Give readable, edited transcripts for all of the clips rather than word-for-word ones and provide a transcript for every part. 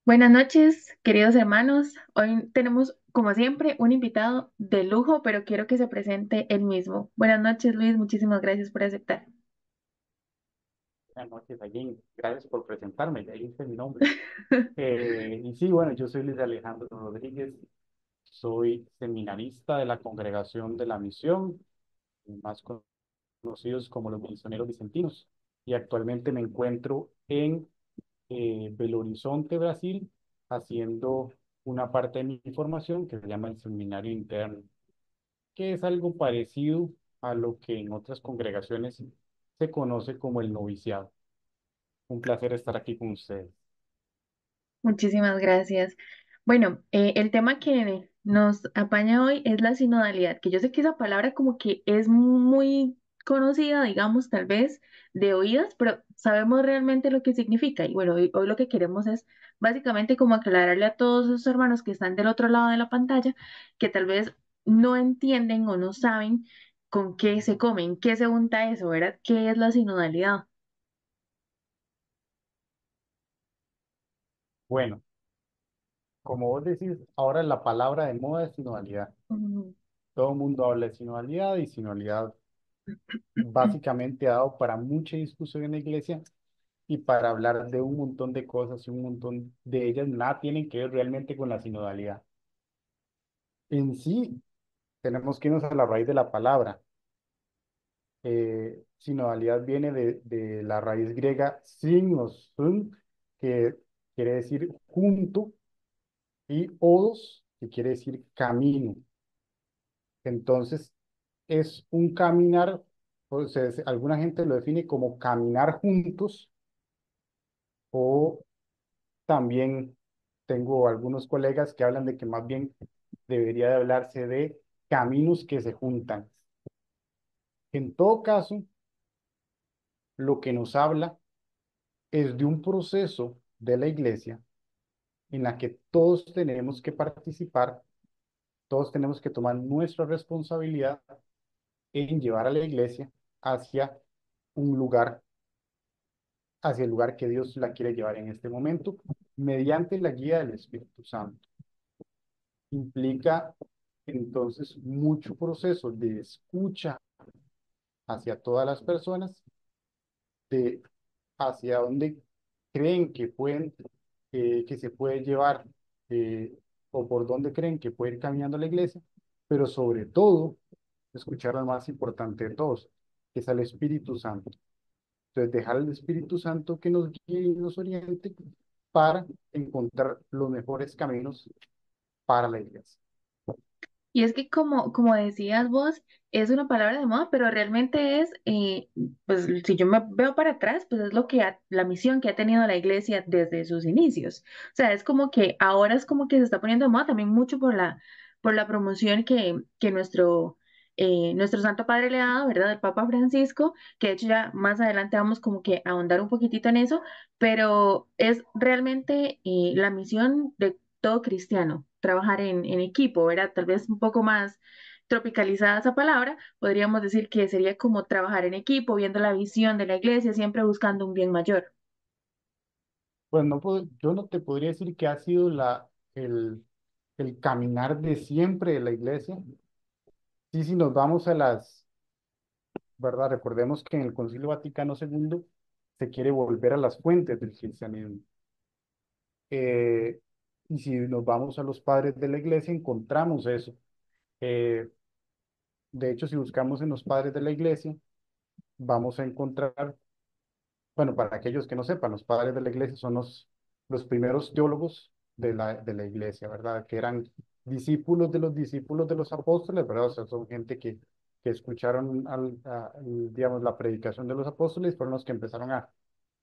Buenas noches, queridos hermanos. Hoy tenemos, como siempre, un invitado de lujo, pero quiero que se presente él mismo. Buenas noches, Luis. Muchísimas gracias por aceptar. Buenas noches, Allí. Gracias por presentarme, ya dice mi nombre. Y sí, bueno, yo soy Luis Alejandro Rodríguez, soy seminarista de la Congregación de la Misión, más conocidos como los Misioneros Vicentinos, y actualmente me encuentro en Belo Horizonte, Brasil, haciendo una parte de mi formación que se llama el Seminario Interno, que es algo parecido a lo que en otras congregaciones se conoce como el noviciado. Un placer estar aquí con ustedes. Muchísimas gracias. Bueno, el tema que nos apaña hoy es la sinodalidad, que yo sé que esa palabra como que es muy conocida, digamos, tal vez de oídas, pero sabemos realmente lo que significa. Y bueno, hoy lo que queremos es básicamente como aclararle a todos esos hermanos que están del otro lado de la pantalla, que tal vez no entienden o no saben con qué se comen, qué se unta eso, ¿verdad? ¿Qué es la sinodalidad? Bueno, como vos decís, ahora la palabra de moda es sinodalidad. Ujú. Todo el mundo habla de sinodalidad y sinodalidad básicamente ha dado para mucha discusión en la iglesia y para hablar de un montón de cosas y un montón de ellas nada tienen que ver realmente con la sinodalidad. En sí, tenemos que irnos a la raíz de la palabra. Sinodalidad viene de la raíz griega signos, que quiere decir junto, y odos, que quiere decir camino. Entonces, es un caminar, o sea, alguna gente lo define como caminar juntos, o también tengo algunos colegas que hablan de que más bien debería de hablarse de caminos que se juntan. En todo caso, lo que nos habla es de un proceso de la iglesia en la que todos tenemos que participar, todos tenemos que tomar nuestra responsabilidad en llevar a la iglesia hacia un lugar, hacia el lugar que Dios la quiere llevar en este momento, mediante la guía del Espíritu Santo. Implica entonces mucho proceso de escucha hacia todas las personas, de hacia dónde creen que pueden, que se puede llevar, eh, o por dónde creen que puede ir caminando la iglesia, pero sobre todo escuchar al más importante de todos, que es al Espíritu Santo. Entonces, dejar al Espíritu Santo que nos guíe y nos oriente para encontrar los mejores caminos para la iglesia. Y es que como decías vos, es una palabra de moda, pero realmente es, pues si yo me veo para atrás, pues es lo que la misión que ha tenido la iglesia desde sus inicios. O sea, es como que ahora es como que se está poniendo de moda también mucho por la promoción que nuestro Santo Padre le ha dado, ¿verdad? El Papa Francisco, que de hecho ya más adelante vamos como que a ahondar un poquitito en eso, pero es realmente la misión de todo cristiano, trabajar en equipo, ¿verdad? Tal vez un poco más tropicalizada esa palabra, podríamos decir que sería como trabajar en equipo, viendo la visión de la iglesia, siempre buscando un bien mayor. Pues no yo no te podría decir que ha sido el caminar de siempre de la iglesia. Sí, si nos vamos a ¿verdad? Recordemos que en el Concilio Vaticano II se quiere volver a las fuentes del cristianismo. Eh, y si nos vamos a los padres de la iglesia, encontramos eso. Eh, de hecho, si buscamos en los padres de la iglesia, vamos a encontrar, bueno, para aquellos que no sepan, los padres de la iglesia son los primeros teólogos de la iglesia, ¿verdad? Que eran discípulos de los apóstoles, ¿verdad? O sea, son gente que escucharon, digamos, la predicación de los apóstoles, fueron los que empezaron a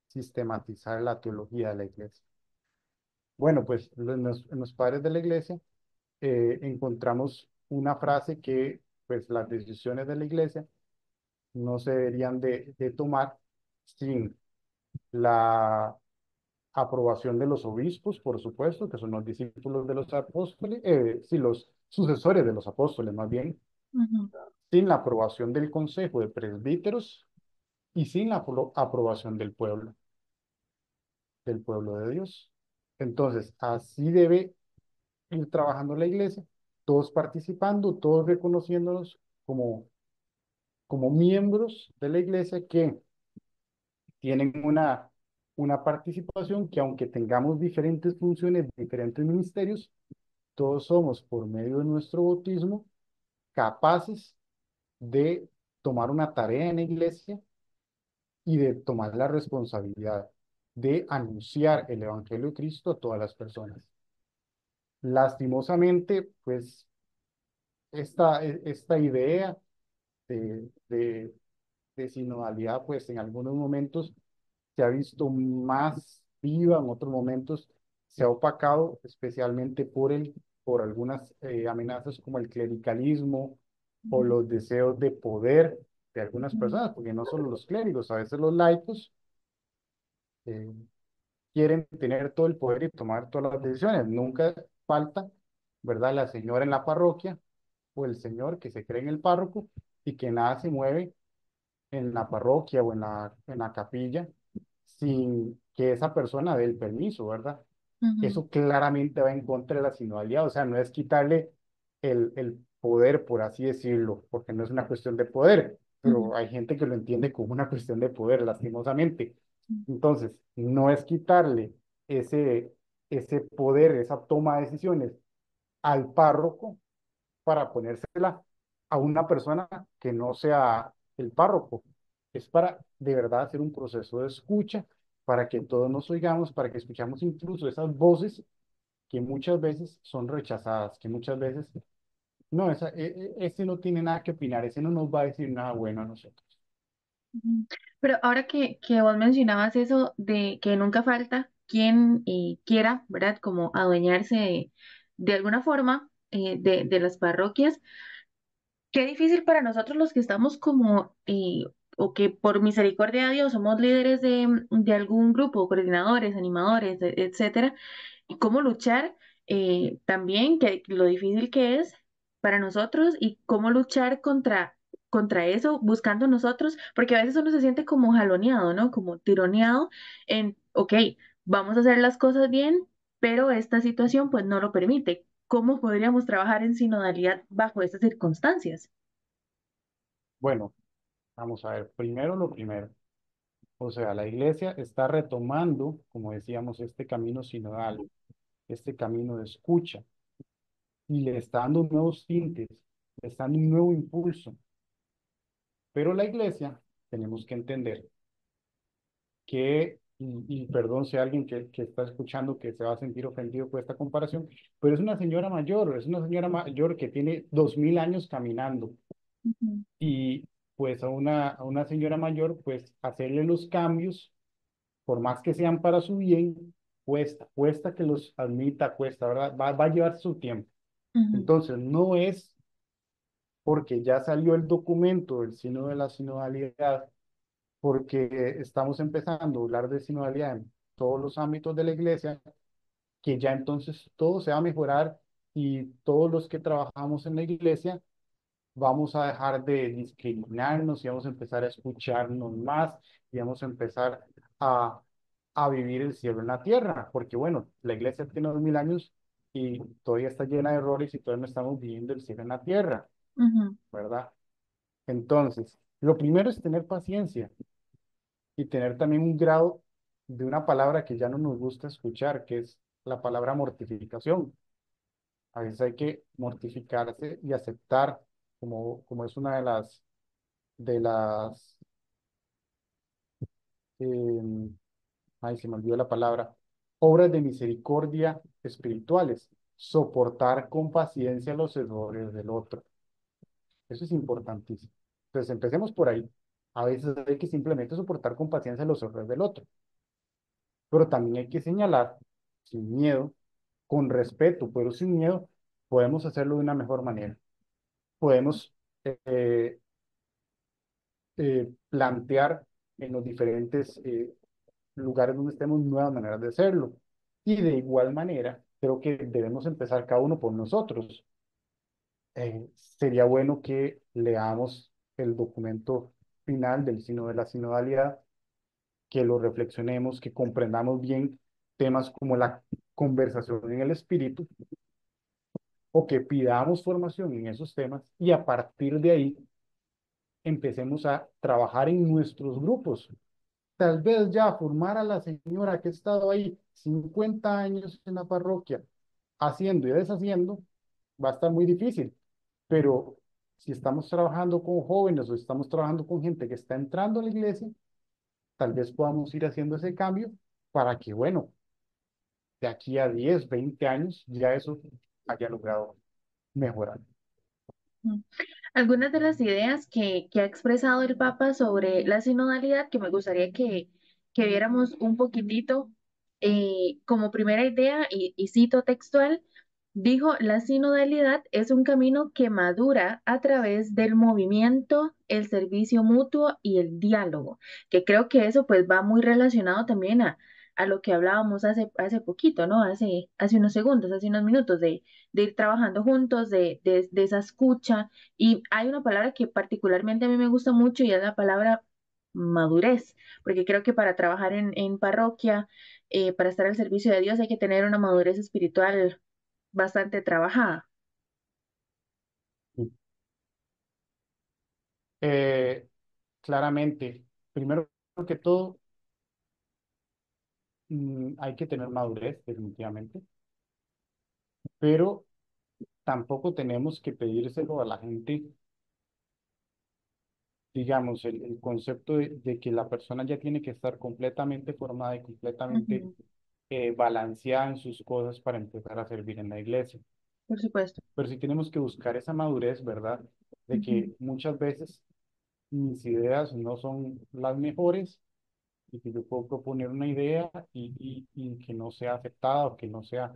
sistematizar la teología de la iglesia. Bueno, pues en los padres de la iglesia encontramos una frase que, pues, las decisiones de la iglesia no se deberían de tomar sin la aprobación de los obispos, por supuesto, que son los discípulos de los apóstoles, sí, los sucesores de los apóstoles más bien, Ujú. sin la aprobación del consejo de presbíteros y sin la aprobación del pueblo de Dios. Entonces, así debe ir trabajando la iglesia, todos participando, todos reconociéndonos como, como miembros de la iglesia que tienen una participación que aunque tengamos diferentes funciones, diferentes ministerios, todos somos por medio de nuestro bautismo capaces de tomar una tarea en la iglesia y de tomar la responsabilidad de anunciar el Evangelio de Cristo a todas las personas. Lastimosamente, pues esta idea de, de, de sinodalidad, pues en algunos momentos se ha visto más viva, en otros momentos se ha opacado, especialmente por algunas amenazas como el clericalismo o Ujú, los deseos de poder de algunas ujú, personas, porque no solo los clérigos, a veces los laicos eh, quieren tener todo el poder y tomar todas las decisiones. Nunca falta, ¿verdad? La señora en la parroquia o el señor que se cree en el párroco y que nada se mueve en la parroquia o en la capilla sin que esa persona dé el permiso, ¿verdad? ujú, Eso claramente va en contra de la sinodalidad, o sea, no es quitarle el poder, por así decirlo, porque no es una cuestión de poder, ujú, pero hay gente que lo entiende como una cuestión de poder, lastimosamente. ujú, Entonces, no es quitarle ese, ese poder, esa toma de decisiones al párroco, para ponérsela a una persona que no sea el párroco. Es para de verdad hacer un proceso de escucha, para que todos nos oigamos, para que escuchamos incluso esas voces que muchas veces son rechazadas, que muchas veces, no, ese no tiene nada que opinar, ese no nos va a decir nada bueno a nosotros. ujú. Pero ahora que vos mencionabas eso de que nunca falta quien quiera, ¿verdad? Como adueñarse de alguna forma de las parroquias. Qué difícil para nosotros los que estamos como, o que por misericordia de Dios somos líderes de algún grupo, coordinadores, animadores, etcétera, y cómo luchar también, que lo difícil que es para nosotros y cómo luchar contra eso, buscando nosotros, porque a veces uno se siente como jaloneado, ¿no? Como tironeado en, ok, vamos a hacer las cosas bien, pero esta situación pues no lo permite. ¿Cómo podríamos trabajar en sinodalidad bajo estas circunstancias? Bueno, vamos a ver, primero lo primero. O sea, la iglesia está retomando, como decíamos, este camino sinodal, este camino de escucha, y le está dando nuevos tintes, le está dando un nuevo impulso. Pero la iglesia, tenemos que entender y perdón si hay alguien que está escuchando que se va a sentir ofendido por esta comparación, pero es una señora mayor que tiene 2000 años caminando Ujú, y pues a una señora mayor, pues hacerle los cambios, por más que sean para su bien, cuesta que los admita, cuesta, ¿verdad? Va a llevar su tiempo. ujú, Entonces, no es porque ya salió el documento del Sínodo de la Sinodalidad, porque estamos empezando a hablar de sinodalidad en todos los ámbitos de la iglesia, que ya entonces todo se va a mejorar y todos los que trabajamos en la iglesia vamos a dejar de discriminarnos y vamos a empezar a escucharnos más y vamos a empezar a, a vivir el cielo en la tierra, porque bueno, la iglesia tiene 2000 años y todavía está llena de errores y todavía no estamos viviendo el cielo en la tierra, ujú, ¿verdad? Entonces, lo primero es tener paciencia y tener también un grado de una palabra que ya no nos gusta escuchar, que es la palabra mortificación. A veces hay que mortificarse y aceptar, como es una de las, eh, ay, se me olvidó la palabra, obras de misericordia espirituales, soportar con paciencia los errores del otro. Eso es importantísimo. Entonces, empecemos por ahí. A veces hay que simplemente soportar con paciencia los errores del otro. Pero también hay que señalar, sin miedo, con respeto, pero sin miedo, podemos hacerlo de una mejor manera. Podemos eh, plantear en los diferentes lugares donde estemos nuevas maneras de hacerlo. Y de igual manera, creo que debemos empezar cada uno por nosotros. Sería bueno que leamos el documento final del Sínodo de la Sinodalidad, que lo reflexionemos, que comprendamos bien temas como conversación en el espíritu o que pidamos formación en esos temas y a partir de ahí empecemos a trabajar en nuestros grupos. Tal vez ya formar a la señora que ha estado ahí 50 años en la parroquia, haciendo y deshaciendo, va a estar muy difícil. Pero si estamos trabajando con jóvenes o estamos trabajando con gente que está entrando a la iglesia, tal vez podamos ir haciendo ese cambio para que, bueno, de aquí a 10 20 años ya eso haya logrado mejorar. Mm. Algunas de las ideas que ha expresado el Papa sobre la sinodalidad que me gustaría que viéramos un poquitito como primera idea, y cito textual, dijo, la sinodalidad es un camino que madura a través del movimiento, el servicio mutuo y el diálogo, que creo que eso pues va muy relacionado también a lo que hablábamos hace poquito, ¿no? Hace unos segundos, hace unos minutos de ir trabajando juntos, de esa escucha. Y hay una palabra que particularmente a mí me gusta mucho y es la palabra madurez, porque creo que para trabajar en parroquia, para estar al servicio de Dios hay que tener una madurez espiritual bastante trabajada. Eh, Claramente, primero que todo, hay que tener madurez, definitivamente, pero tampoco tenemos que pedírselo a la gente, digamos, el concepto de que la persona ya tiene que estar completamente formada y completamente Ujú, balanceada en sus cosas para empezar a servir en la iglesia. por supuesto. Pero sí tenemos que buscar esa madurez, ¿verdad? De Ujú, que muchas veces mis ideas no son las mejores y que yo puedo proponer una idea y que no sea aceptada o que no sea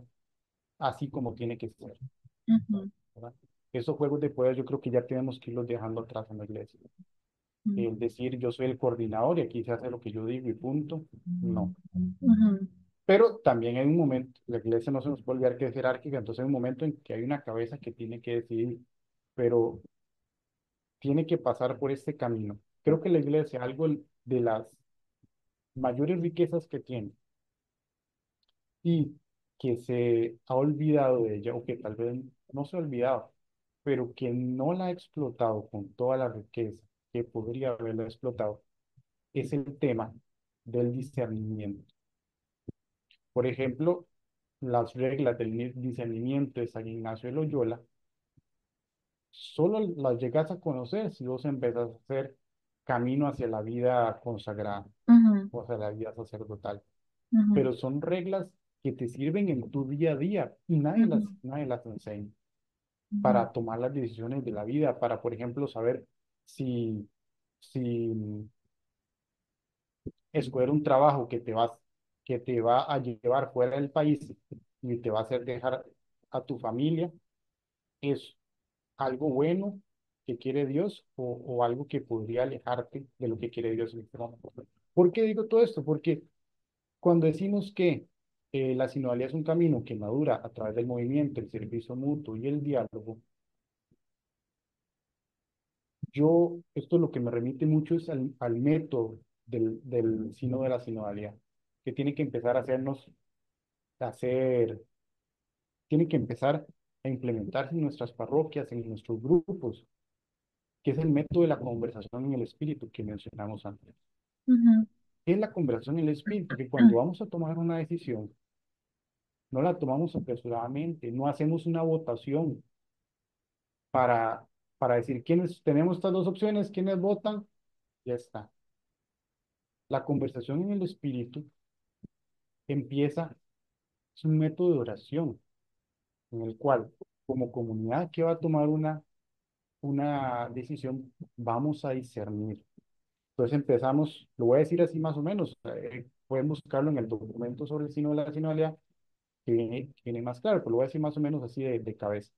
así como tiene que ser, ujú, ¿verdad? Esos juegos de poder yo creo que ya tenemos que irlos dejando atrás en la iglesia. ujú, El decir yo soy el coordinador y aquí se hace lo que yo digo y punto, no. ujú, Pero también hay un momento, la iglesia no se nos puede olvidar que es jerárquica, entonces hay un momento en que hay una cabeza que tiene que decidir, pero tiene que pasar por este camino. Creo que la iglesia, algo de las mayores riquezas que tiene y que se ha olvidado de ella, o que tal vez no se ha olvidado, pero que no la ha explotado con toda la riqueza que podría haberla explotado, es el tema del discernimiento. Por ejemplo, las reglas del discernimiento de San Ignacio de Loyola, solo las llegas a conocer si vos empezás a hacer camino hacia la vida consagrada, ujú, o hacia la vida sacerdotal. ujú, Pero son reglas que te sirven en tu día a día y ujú, nadie las enseña ujú, para tomar las decisiones de la vida, para, por ejemplo, saber si escoger un trabajo que te va a llevar fuera del país y te va a hacer dejar a tu familia, es algo bueno que quiere Dios o algo que podría alejarte de lo que quiere Dios en este momento. ¿Por qué digo todo esto? Porque cuando decimos que la sinodalidad es un camino que madura a través del movimiento, el servicio mutuo y el diálogo, esto lo que me remite mucho es al método del sino de la sinodalidad, que tiene que empezar a hacer, tiene que empezar a implementarse en nuestras parroquias, en nuestros grupos, que es el método de la conversación en el espíritu que mencionamos antes. ujú, ¿Qué es la conversación en el espíritu? Que cuando vamos a tomar una decisión, no la tomamos apresuradamente, no hacemos una votación para, para decir quiénes tenemos estas dos opciones, quiénes votan, ya está. La conversación en el espíritu empieza, es un método de oración en el cual, como comunidad que va a tomar una decisión, vamos a discernir. Entonces empezamos, lo voy a decir así más o menos, pueden buscarlo en el documento sobre el signo de la sinodalidad, que viene más claro, pero lo voy a decir más o menos así de cabeza.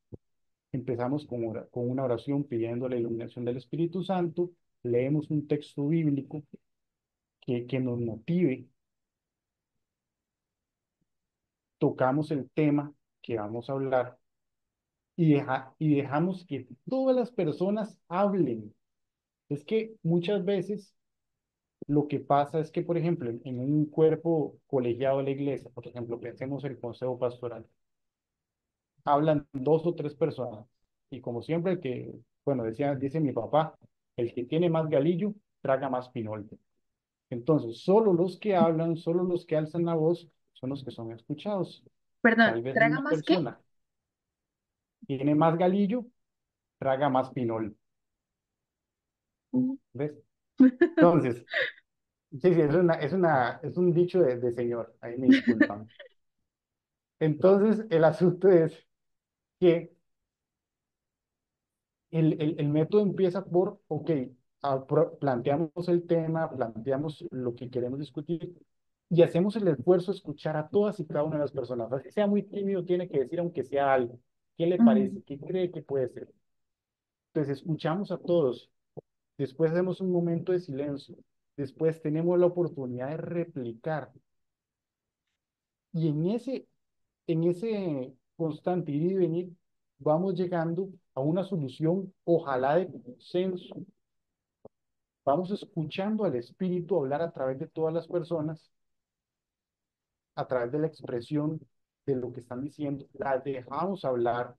Empezamos con una oración pidiendo la iluminación del Espíritu Santo, leemos un texto bíblico que nos motive, tocamos el tema que vamos a hablar y dejamos que todas las personas hablen. Es que muchas veces Lo que pasa es que, por ejemplo, en un cuerpo colegiado de la iglesia, por ejemplo, pensemos el consejo pastoral, hablan dos o tres personas. Y como siempre, bueno, dice mi papá, el que tiene más galillo, traga más pinol. Entonces, solo los que hablan, solo los que alzan la voz, son los que son escuchados. Perdón, Tal vez ¿traga una más qué? persona tiene más galillo, traga más pinol. Mm. ¿Ves? Entonces, sí, sí, es un dicho de señor, ahí me disculpan. Entonces, el asunto es que el método empieza por, ok, planteamos el tema, planteamos lo que queremos discutir y hacemos el esfuerzo de escuchar a todas y cada una de las personas. Así sea muy tímido, tiene que decir aunque sea algo. ¿Qué le Ujú, parece? ¿Qué cree que puede ser? Entonces, escuchamos a todos. Después hacemos un momento de silencio. Después tenemos la oportunidad de replicar. Y en ese constante ir y venir, vamos llegando a una solución, ojalá de consenso. Vamos escuchando al Espíritu hablar a través de todas las personas, a través de la expresión de lo que están diciendo, las dejamos hablar,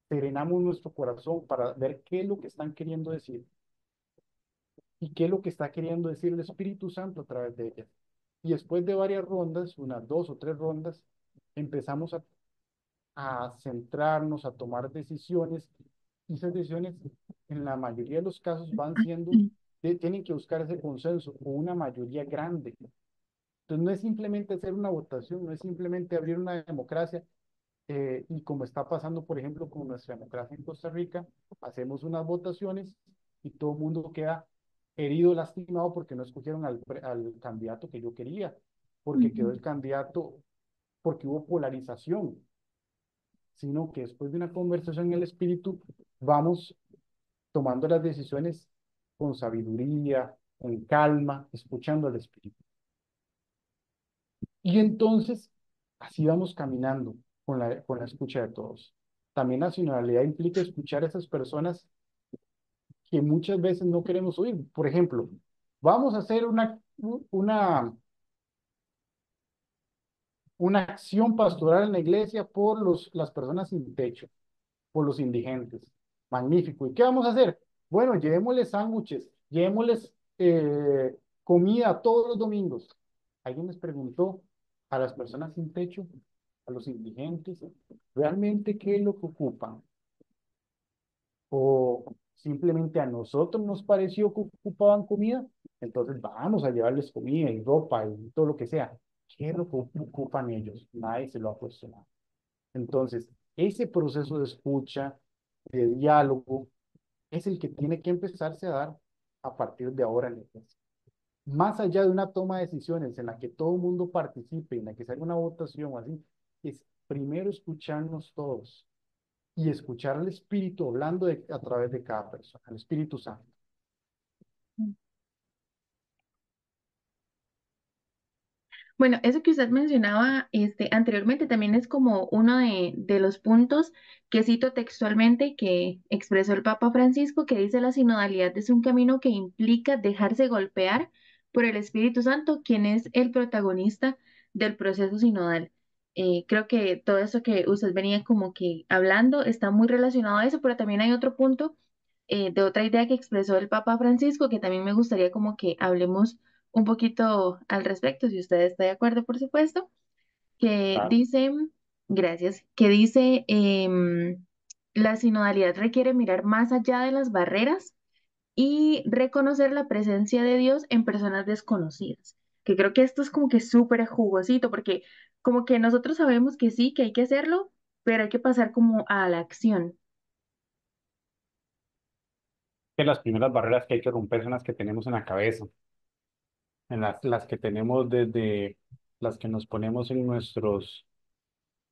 serenamos nuestro corazón para ver qué es lo que están queriendo decir y qué es lo que está queriendo decir el Espíritu Santo a través de ellas. Y después de varias rondas, unas dos o tres rondas, empezamos a centrarnos, a tomar decisiones, y esas decisiones en la mayoría de los casos van siendo, ujú, tienen que buscar ese consenso o una mayoría grande. Entonces no es simplemente hacer una votación, no es simplemente abrir una democracia, y como está pasando, por ejemplo, con nuestra democracia en Costa Rica, hacemos unas votaciones y todo el mundo queda herido, lastimado porque no escogieron al candidato que yo quería, porque quedó ujú. el candidato, porque hubo polarización, sino que después de una conversación en el espíritu, vamos tomando las decisiones con sabiduría, con calma, escuchando al espíritu. Y entonces, así vamos caminando con la escucha de todos. También nacionalidad implica escuchar a esas personas que muchas veces no queremos oír. Por ejemplo, vamos a hacer una acción pastoral en la iglesia por las personas sin techo, por los indigentes. Magnífico. ¿Y qué vamos a hacer? Bueno, llevémosles sándwiches, llevémosles comida todos los domingos. Alguien les preguntó a las personas sin techo, a los indigentes, realmente qué es lo que ocupan. O simplemente a nosotros nos pareció que ocupaban comida, entonces vamos a llevarles comida y ropa y todo lo que sea. ¿Qué es lo que ocupan ellos? Nadie se lo ha cuestionado. Entonces, ese proceso de escucha, de diálogo, es el que tiene que empezarse a dar a partir de ahora en la iglesia. Más allá de una toma de decisiones en la que todo el mundo participe, en la que se haga una votación o así, es primero escucharnos todos y escuchar al Espíritu hablando a través de cada persona, al Espíritu Santo. Bueno, eso que usted mencionaba anteriormente también es como uno de los puntos que cito textualmente que expresó el Papa Francisco, que dice la sinodalidad es un camino que implica dejarse golpear por el Espíritu Santo, quien es el protagonista del proceso sinodal. Creo que todo eso que usted venía como que hablando está muy relacionado a eso, pero también hay otro punto de otra idea que expresó el Papa Francisco que también me gustaría como que hablemos un poquito al respecto, si usted está de acuerdo, por supuesto, que Claro. dice, gracias, que dice, la sinodalidad requiere mirar más allá de las barreras y reconocer la presencia de Dios en personas desconocidas. Que creo que esto es como que súper jugosito, porque como que nosotros sabemos que sí, que hay que hacerlo, pero hay que pasar como a la acción. Que las primeras barreras que hay que romper son las que tenemos en la cabeza, en las que tenemos desde las que nos ponemos en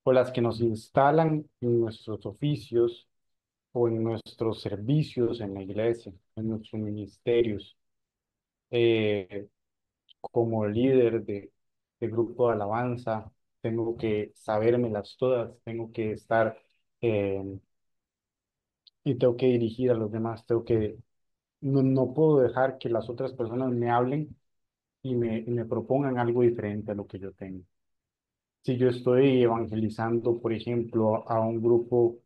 o las que nos instalan en nuestros oficios o en nuestros servicios en la iglesia, en nuestros ministerios, eh, como líder de grupo de alabanza, tengo que sabérmelas todas, tengo que estar eh, y tengo que dirigir a los demás, no puedo dejar que las otras personas me hablen, y me propongan algo diferente a lo que yo tengo. Si yo estoy evangelizando, por ejemplo, a un grupo,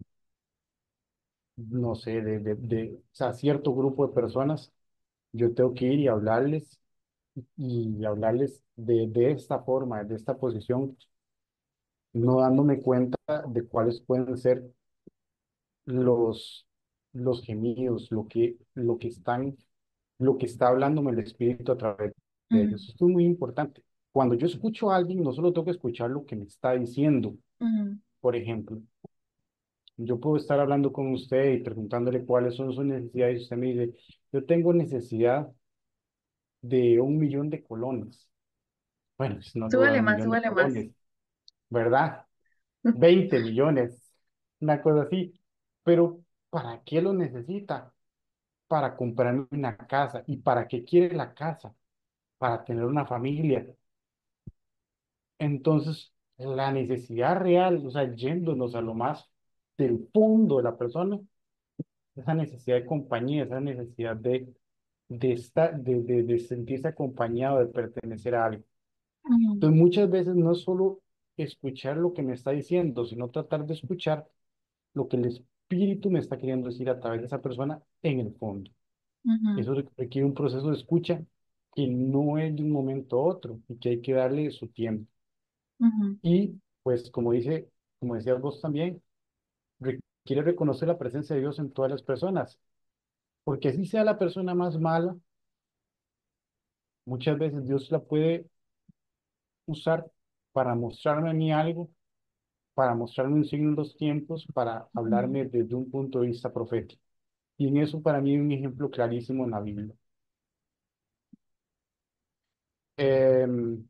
no sé, o sea, cierto grupo de personas, yo tengo que ir y hablarles de esta forma, de esta posición, no dándome cuenta de cuáles pueden ser los, los gemidos, lo que está hablándome el Espíritu a través de Ujú, ellos. Esto es muy importante. Cuando yo escucho a alguien, no solo tengo que escuchar lo que me está diciendo. ujú, Por ejemplo, yo puedo estar hablando con usted y preguntándole cuáles son sus necesidades y usted me dice, yo tengo necesidad de 1 millón de colones. Bueno, si no le voy a dar súbale un más, millón de súbale más. colones, ¿verdad? 20 millones, una cosa así. Pero ¿para qué lo necesita? Para comprarme una casa. ¿Y para qué quiere la casa? Para tener una familia. Entonces, la necesidad real, o sea, yéndonos a lo más del fondo de la persona, esa necesidad de compañía, esa necesidad de sentirse acompañado, de pertenecer a algo. Ujú, Entonces, muchas veces no es solo escuchar lo que me está diciendo, sino tratar de escuchar lo que el espíritu me está queriendo decir a través de esa persona en el fondo. ujú, Eso requiere un proceso de escucha que no es de un momento a otro y que hay que darle su tiempo. ujú, Y pues como decías vos también, requiere reconocer la presencia de Dios en todas las personas, porque así sea la persona más mala, muchas veces Dios la puede usar para mostrarme a mí algo, para mostrarme un signo en los tiempos, para ujú, hablarme desde un punto de vista profético. Y en eso para mí hay un ejemplo clarísimo en la Biblia. Em,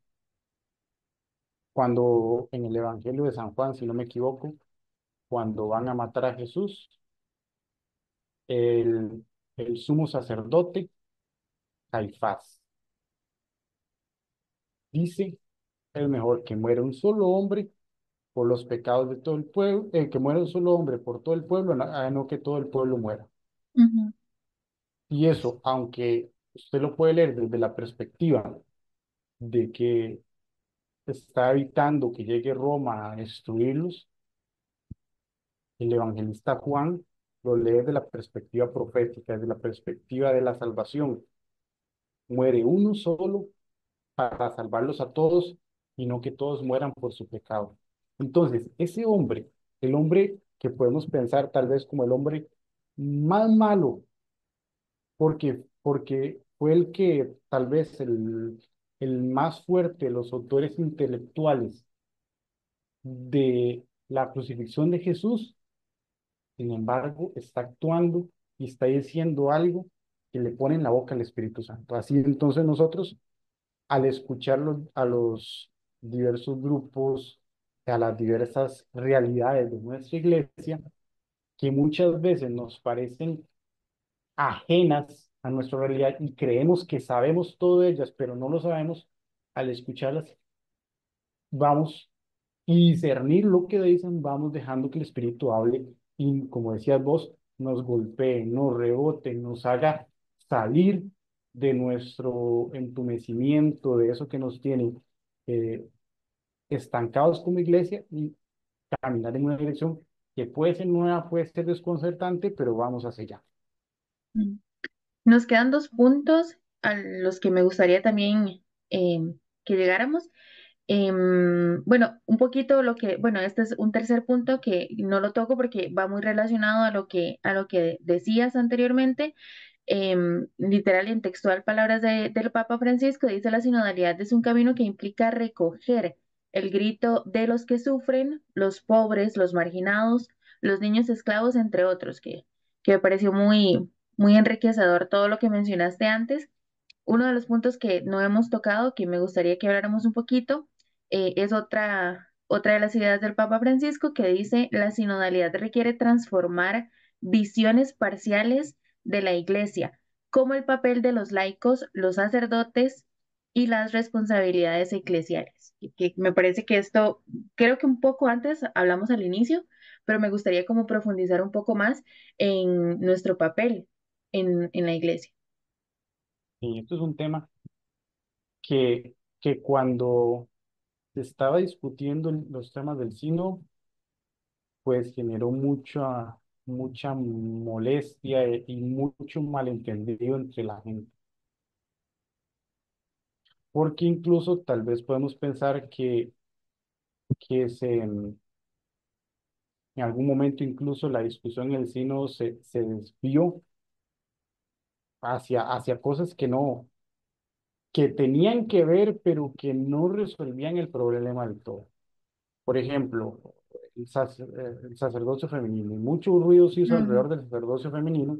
Cuando en el Evangelio de San Juan, si no me equivoco, cuando van a matar a Jesús, el, el sumo sacerdote, Caifás, dice, es mejor que muera un solo hombre por los pecados de todo el pueblo, que muera un solo hombre por todo el pueblo, a no que todo el pueblo muera. ujú, Y eso, aunque usted lo puede leer desde la perspectiva de que está evitando que llegue Roma a destruirlos, el evangelista Juan lo lee desde la perspectiva profética, desde la perspectiva de la salvación. Muere uno solo para salvarlos a todos y no que todos mueran por su pecado. Entonces, ese hombre, el hombre que podemos pensar tal vez como el hombre más malo, porque fue el que tal vez el más fuerte de los autores intelectuales de la crucifixión de Jesús, sin embargo, está actuando y está diciendo algo que le pone en la boca al Espíritu Santo. Así entonces nosotros, al escuchar a los diversos grupos, a las diversas realidades de nuestra iglesia, que muchas veces nos parecen ajenas a nuestra realidad y creemos que sabemos todo de ellas, pero no lo sabemos, al escucharlas, vamos y discernir lo que dicen, vamos dejando que el Espíritu hable y, como decías vos, nos golpee, nos rebote, nos haga salir de nuestro entumecimiento, de eso que nos tiene eh, estancados como iglesia y caminar en una dirección que puede ser nueva, puede ser desconcertante, pero vamos hacia allá. ujú. Nos quedan dos puntos a los que me gustaría también que llegáramos. Bueno, un poquito lo que, bueno, este es un tercer punto que no lo toco porque va muy relacionado a lo que decías anteriormente. Literal en textual palabras del Papa Francisco, dice la sinodalidad es un camino que implica recoger el grito de los que sufren, los pobres, los marginados, los niños esclavos, entre otros, que me pareció muy enriquecedor todo lo que mencionaste antes. Uno de los puntos que no hemos tocado, que me gustaría que habláramos un poquito, es otra de las ideas del Papa Francisco que dice, la sinodalidad requiere transformar visiones parciales de la Iglesia, como el papel de los laicos, los sacerdotes y las responsabilidades eclesiales. Y que me parece que esto, creo que un poco antes hablamos al inicio, pero me gustaría como profundizar un poco más en nuestro papel en la Iglesia. Y esto es un tema que cuando se estaba discutiendo los temas del sino, pues generó mucha molestia y mucho malentendido entre la gente. Porque incluso tal vez podemos pensar que en algún momento incluso la discusión en el sino se desvió hacia cosas que tenían que ver, pero que no resolvían el problema del todo. Por ejemplo, el sacerdocio femenino. Y mucho ruido se hizo Ujú, alrededor del sacerdocio femenino,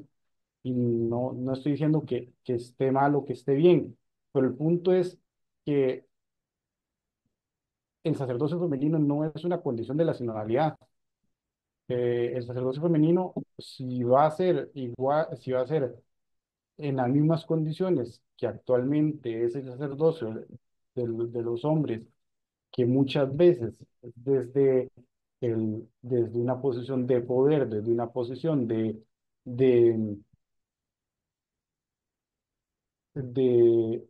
y no estoy diciendo que esté mal o que esté bien, pero el punto es que el sacerdocio femenino no es una condición de la sinodalidad. El sacerdocio femenino, si va a ser igual, si va a ser en las mismas condiciones que actualmente es el sacerdocio de los hombres, que muchas veces desde una posición de poder, desde una posición de, de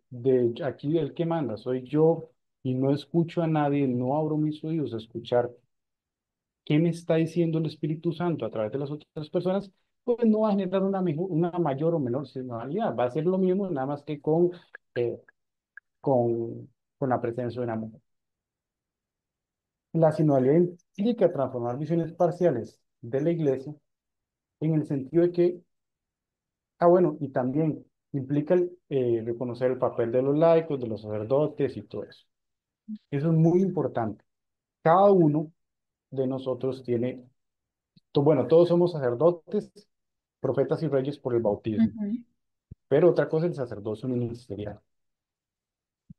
aquí el que manda soy yo, y no escucho a nadie, no abro mis oídos a escuchar qué me está diciendo el Espíritu Santo a través de las otras personas, pues no va a generar una mayor o menor sensualidad. Va a ser lo mismo, nada más que eh, con, con la presencia de una mujer. La sinodalidad implica transformar visiones parciales de la iglesia en el sentido de que, bueno, y también implica reconocer el papel de los laicos, de los sacerdotes y todo eso. Eso es muy importante. Cada uno de nosotros tiene, bueno, todos somos sacerdotes, profetas y reyes por el bautismo, ujú, pero otra cosa es el sacerdocio ministerial.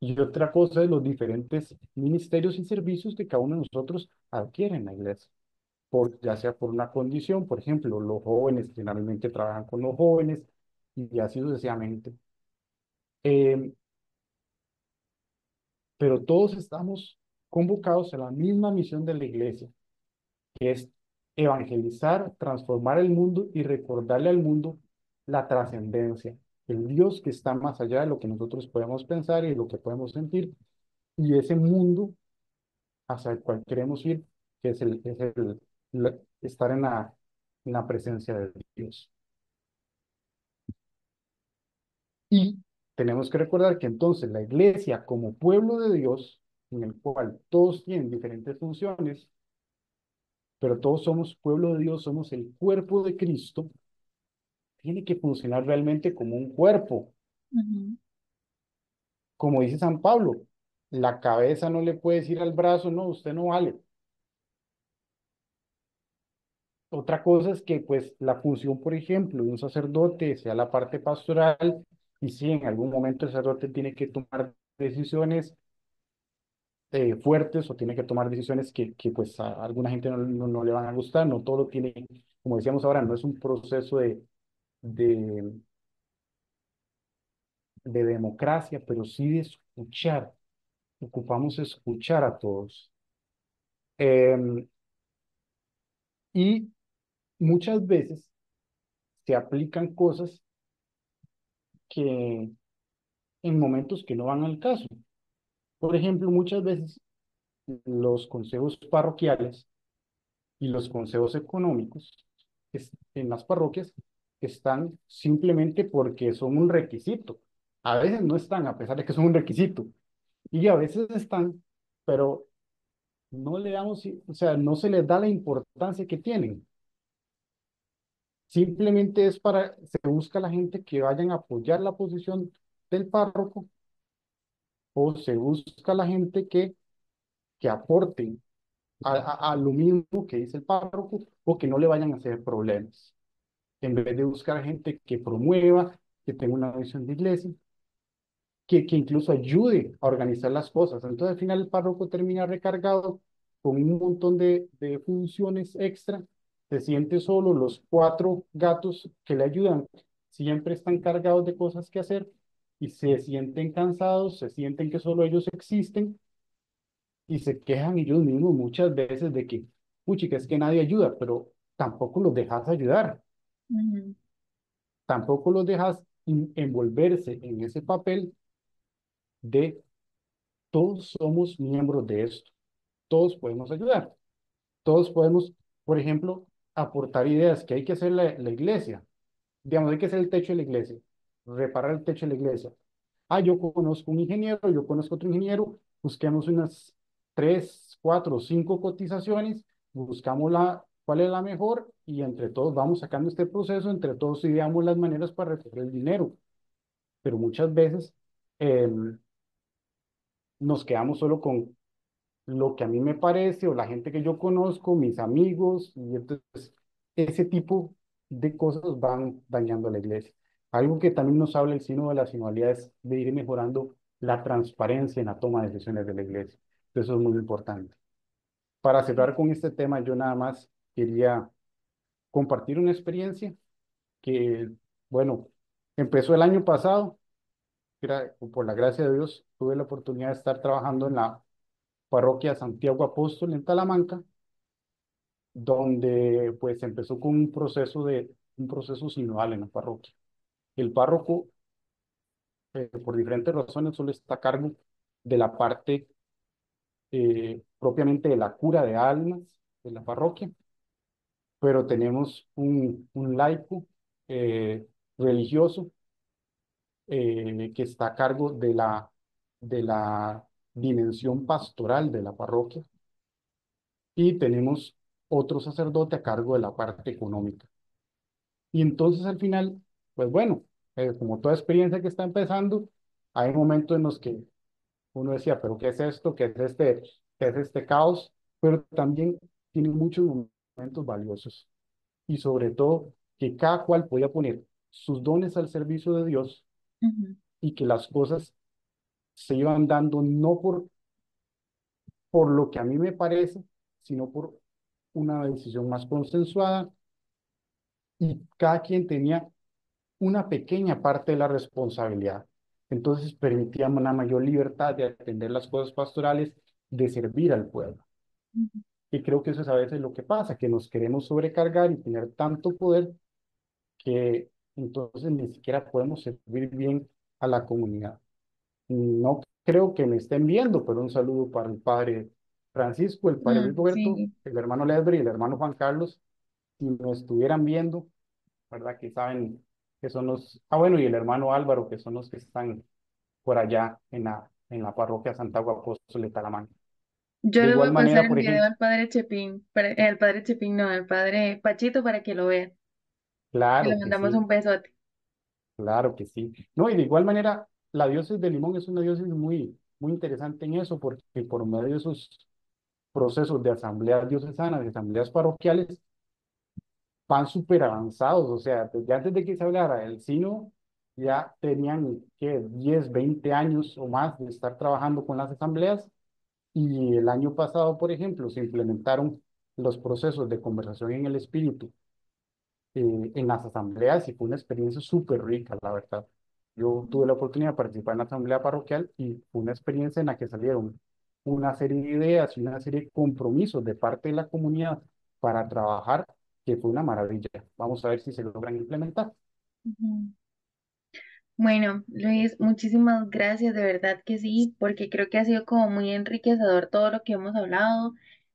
Y otra cosa es los diferentes ministerios y servicios que cada uno de nosotros adquiere en la iglesia, ya sea por una condición. Por ejemplo, los jóvenes generalmente trabajan con los jóvenes y así sucesivamente. Eh, pero todos estamos convocados a la misma misión de la iglesia, que es evangelizar, transformar el mundo y recordarle al mundo la trascendencia, el Dios que está más allá de lo que nosotros podemos pensar y de lo que podemos sentir, y ese mundo hacia el cual queremos ir, que estar en la presencia de Dios. Y tenemos que recordar que entonces la iglesia como pueblo de Dios, en el cual todos tienen diferentes funciones, pero todos somos pueblo de Dios, somos el cuerpo de Cristo, tiene que funcionar realmente como un cuerpo. ujú, Como dice San Pablo, la cabeza no le puede decir al brazo, no, usted no vale. Otra cosa es que pues la función, por ejemplo, de un sacerdote sea la parte pastoral, y si en algún momento el sacerdote tiene que tomar decisiones fuertes, o tiene que tomar decisiones que pues a alguna gente no le van a gustar. No todo lo tiene, como decíamos ahora, no es un proceso de, de democracia, pero sí de escuchar. Ocupamos escuchar a todos. Em, y muchas veces se aplican cosas que en momentos que no van al caso. Por ejemplo, muchas veces los consejos parroquiales y los consejos económicos en las parroquias están simplemente porque son un requisito. A veces no están, a pesar de que son un requisito. Y a veces están, pero no le damos, o sea, no se les da la importancia que tienen. Simplemente se busca la gente que vayan a apoyar la posición del párroco, o se busca la gente que aporten a lo mismo que dice el párroco, o que no le vayan a hacer problemas, en vez de buscar gente que promueva, que tenga una visión de iglesia, que incluso ayude a organizar las cosas. Entonces al final el párroco termina recargado con un montón de funciones extra, se siente solo, los cuatro gatos que le ayudan siempre están cargados de cosas que hacer, y se sienten cansados, se sienten que solo ellos existen, y se quejan ellos mismos muchas veces de que, puchica, es que nadie ayuda, pero tampoco los dejas ayudar, ujú. tampoco los dejas envolverse en ese papel de todos somos miembros de esto, todos podemos ayudar, todos podemos, por ejemplo, aportar ideas que hay que hacer la iglesia. Digamos, hay que hacer el techo de la iglesia, reparar el techo de la iglesia. Ah, yo conozco un ingeniero, yo conozco otro ingeniero, busquemos unas 3, 4, 5 cotizaciones, buscamos cuál es la mejor y entre todos vamos sacando este proceso, entre todos ideamos las maneras para recoger el dinero. Pero muchas veces em, nos quedamos solo con lo que a mí me parece o la gente que yo conozco, mis amigos, y entonces ese tipo de cosas van dañando a la iglesia. Algo que también nos habla el signo de la sinodalidad es de ir mejorando la transparencia en la toma de decisiones de la iglesia. Eso es muy importante. Para cerrar con este tema, yo nada más quería compartir una experiencia que, bueno, empezó el año pasado. Por la gracia de Dios, tuve la oportunidad de estar trabajando en la parroquia Santiago Apóstol en Talamanca, donde pues empezó con un proceso sinodal en la parroquia. El párroco, por diferentes razones, solo está a cargo de la parte propiamente de la cura de almas de la parroquia, pero tenemos un laico religioso que está a cargo de la dimensión pastoral de la parroquia y tenemos otro sacerdote a cargo de la parte económica. Y entonces al final, pues bueno, como toda experiencia que está empezando, hay momentos en los que uno decía, pero ¿qué es esto? Qué es este caos? Pero también tiene muchos momentos valiosos y sobre todo que cada cual podía poner sus dones al servicio de Dios Ujú, y que las cosas se iban dando no por lo que a mí me parece, sino por una decisión más consensuada y cada quien tenía una pequeña parte de la responsabilidad. Entonces permitíamos una mayor libertad de atender las cosas pastorales, de servir al pueblo. ujú. Y creo que eso es a veces lo que pasa, que nos queremos sobrecargar y tener tanto poder que entonces ni siquiera podemos servir bien a la comunidad. No creo que me estén viendo, pero un saludo para el padre Francisco, el padre Luis Roberto, Sí, el hermano Leslie y el hermano Juan Carlos, si nos estuvieran viendo, ¿verdad? Que saben que son los, bueno, y el hermano Álvaro, que son los que están por allá en la parroquia Santa Apóstol de Talamanca. yo De le voy igual a pasar manera, el por video ejemplo, al padre Chepín, al padre Chepín, no, al padre Pachito para que lo vea. Y le claro que mandamos un sí, besote. claro que sí. No, y de igual manera, la diócesis de Limón es una diócesis muy interesante en eso, porque por medio de esos procesos de asambleas diocesanas, de asambleas parroquiales, van súper avanzados, o sea, desde antes de que se hablara del sino, ya tenían que 10, 20 años o más de estar trabajando con las asambleas y el año pasado, por ejemplo, se implementaron los procesos de conversación en el espíritu en las asambleas y fue una experiencia súper rica, la verdad. Yo tuve la oportunidad de participar en la asamblea parroquial y fue una experiencia en la que salieron una serie de ideas y una serie de compromisos de parte de la comunidad para trabajar, que fue una maravilla. Vamos a ver si se logran implementar. Ujú. Bueno, Luis, muchísimas gracias, de verdad que sí, porque creo que ha sido como muy enriquecedor todo lo que hemos hablado.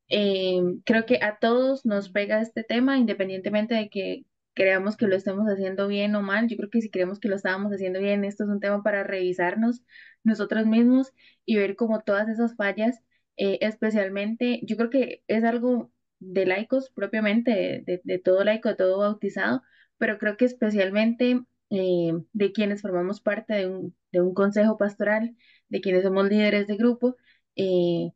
Creo que a todos nos pega este tema, independientemente de que creamos que lo estemos haciendo bien o mal. Yo creo que si creemos que lo estábamos haciendo bien, esto es un tema para revisarnos nosotros mismos y ver como todas esas fallas, especialmente, yo creo que es algo de laicos propiamente, de todo laico, de todo bautizado, pero creo que especialmente de quienes formamos parte de un consejo pastoral, de quienes somos líderes de grupo, eh,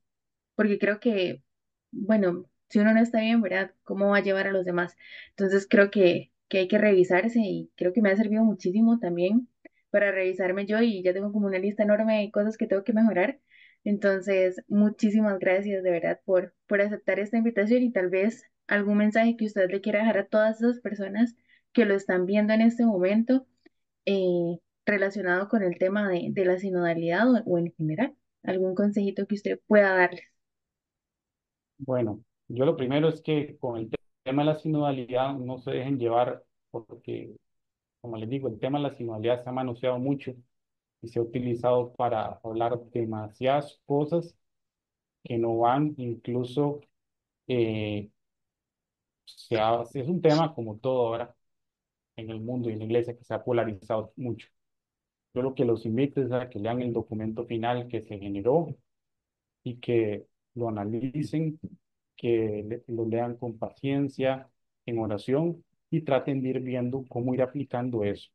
porque creo que, bueno, si uno no está bien, ¿verdad? ¿Cómo va a llevar a los demás? Entonces creo que hay que revisarse y creo que me ha servido muchísimo también para revisarme yo y ya tengo como una lista enorme de cosas que tengo que mejorar. Entonces, muchísimas gracias de verdad por aceptar esta invitación y tal vez algún mensaje que usted le quiera dejar a todas esas personas que lo están viendo en este momento relacionado con el tema de la sinodalidad o en general. ¿Algún consejito que usted pueda darles? Bueno, yo lo primero es que con el tema de la sinodalidad no se dejen llevar porque, como les digo, el tema de la sinodalidad se ha manoseado mucho y se ha utilizado para hablar demasiadas cosas que no van, incluso es un tema como todo ahora en el mundo y en la iglesia que se ha polarizado mucho. Yo lo que los invito es a que lean el documento final que se generó y que lo analicen, que lo lean con paciencia, en oración y traten de ir viendo cómo ir aplicando eso,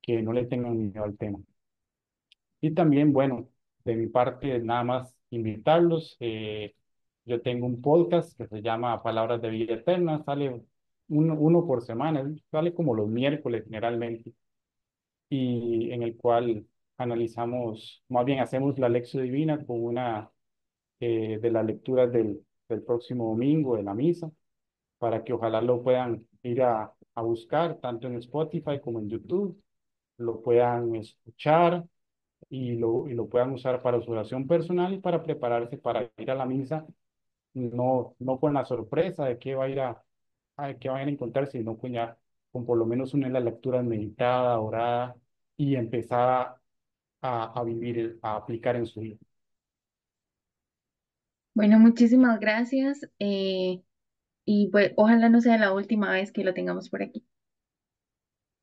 que no le tengan miedo al tema. Y también, bueno, de mi parte, nada más invitarlos. Yo tengo un podcast que se llama Palabras de Vida Eterna, sale uno por semana, sale como los miércoles generalmente, y en el cual analizamos, más bien hacemos la lección divina con una de las lecturas del próximo domingo de la misa, para que ojalá lo puedan ir a buscar tanto en Spotify como en YouTube, lo puedan escuchar y lo puedan usar para su oración personal y para prepararse para ir a la misa, no con la sorpresa de que va a ir a que vayan a encontrar, sino con ya con por lo menos una de las lecturas meditada, orada y empezar a vivir, a aplicar en su vida. Bueno, muchísimas gracias y pues ojalá no sea la última vez que lo tengamos por aquí.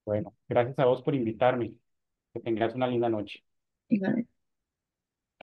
Bueno, gracias a vos por invitarme. Que tengas una linda noche. Igual.